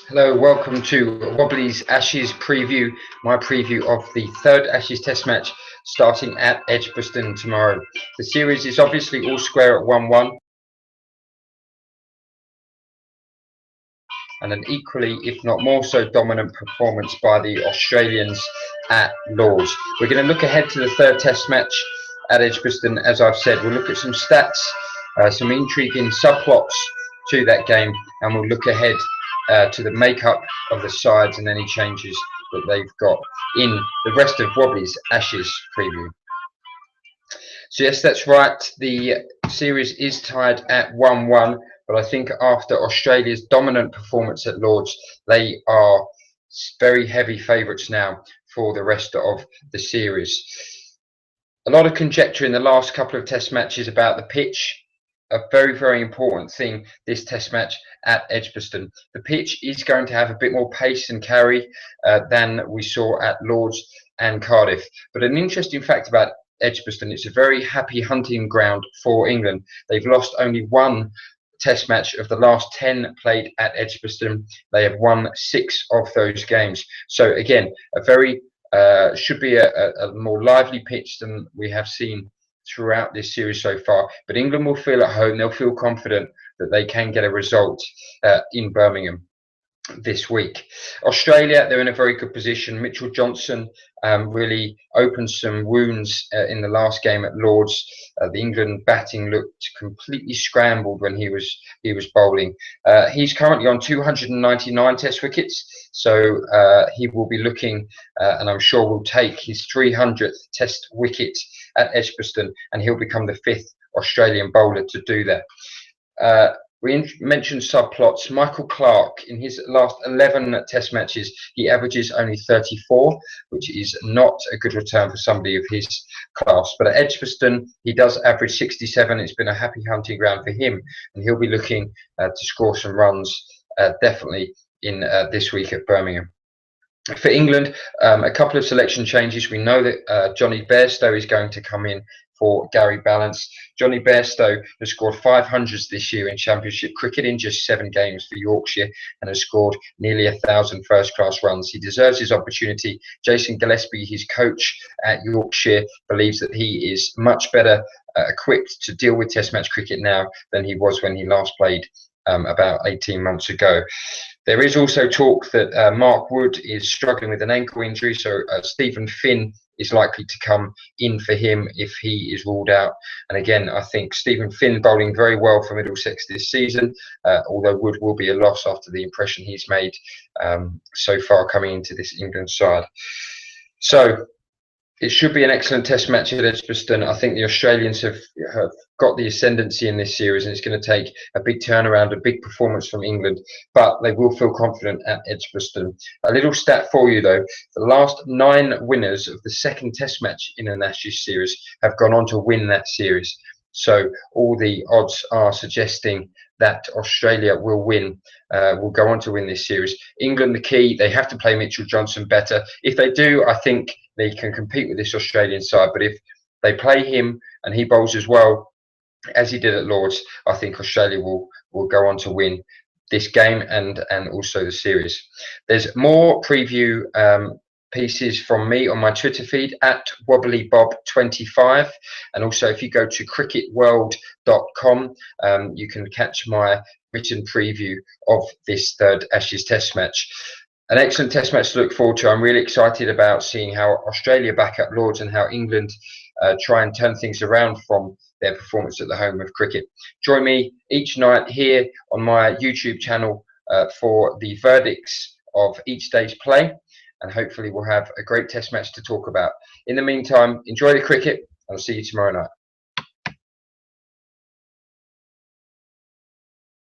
Hello, welcome to Wobbly's Ashes preview, my preview of the third Ashes Test match starting at Edgbaston tomorrow. The series is obviously all square at 1-1 and an equally, if not more so, dominant performance by the Australians at Lord's. We're going to look ahead to the third Test match at Edgbaston. As I've said, we'll look at some stats, some intriguing subplots to that game, and we'll look ahead to the makeup of the sides and any changes that they've got in the rest of Wobbly's Ashes preview. So yes, that's right, the series is tied at 1-1, but I think after Australia's dominant performance at Lord's, they are very heavy favourites now for the rest of the series. A lot of conjecture in the last couple of test matches about the pitch. A very, very important thing this test match at Edgbaston. The pitch is going to have a bit more pace and carry than we saw at Lord's and Cardiff. But an interesting fact about Edgbaston, it's a very happy hunting ground for England. They've lost only one test match of the last 10 played at Edgbaston. They have won 6 of those games. So again, a very should be a more lively pitch than we have seen throughout this series so far, but England will feel at home. They'll feel confident that they can get a result in Birmingham this week. Australia, they're in a very good position. Mitchell Johnson really opened some wounds in the last game at Lord's. The England batting looked completely scrambled when he was bowling. He's currently on 299 test wickets, so he will be looking and I'm sure will take his 300th test wicket at Edgbaston, and he'll become the 5th Australian bowler to do that. We mentioned subplots. Michael Clarke, in his last 11 test matches, he averages only 34, which is not a good return for somebody of his class. But at Edgbaston, he does average 67. It's been a happy hunting ground for him, and he'll be looking to score some runs definitely in this week at Birmingham. For England, a couple of selection changes. We know that Jonny Bairstow is going to come in for Gary Ballance. Jonny Bairstow has scored 500s this year in Championship cricket in just 7 games for Yorkshire and has scored nearly 1,000 first-class runs. He deserves his opportunity. Jason Gillespie, his coach at Yorkshire, believes that he is much better equipped to deal with Test match cricket now than he was when he last played about 18 months ago. There is also talk that Mark Wood is struggling with an ankle injury, so Stephen Finn is likely to come in for him if he is ruled out. And again, I think Stephen Finn bowling very well for Middlesex this season, although Wood will be a loss after the impression he's made so far coming into this England side. So it should be an excellent test match at Edgbaston. I think the Australians have got the ascendancy in this series, and it's going to take a big turnaround, a big performance from England, but they will feel confident at Edgbaston. A little stat for you though, the last 9 winners of the second test match in an Ashes series have gone on to win that series. So all the odds are suggesting that Australia will win, will go on to win this series. England, the key, they have to play Mitchell Johnson better. If they do, I think they can compete with this Australian side. But if they play him and he bowls as well as he did at Lord's, I think Australia will go on to win this game and also the series. There's more preview pieces from me on my Twitter feed at WobblyBob25, and also if you go to cricketworld.com you can catch my written preview of this third Ashes Test match. An excellent test match to look forward to. I'm really excited about seeing how Australia back at Lord's and how England try and turn things around from their performance at the home of cricket. Join me each night here on my YouTube channel for the verdicts of each day's play, and hopefully we'll have a great test match to talk about. In the meantime, enjoy the cricket. I'll see you tomorrow night.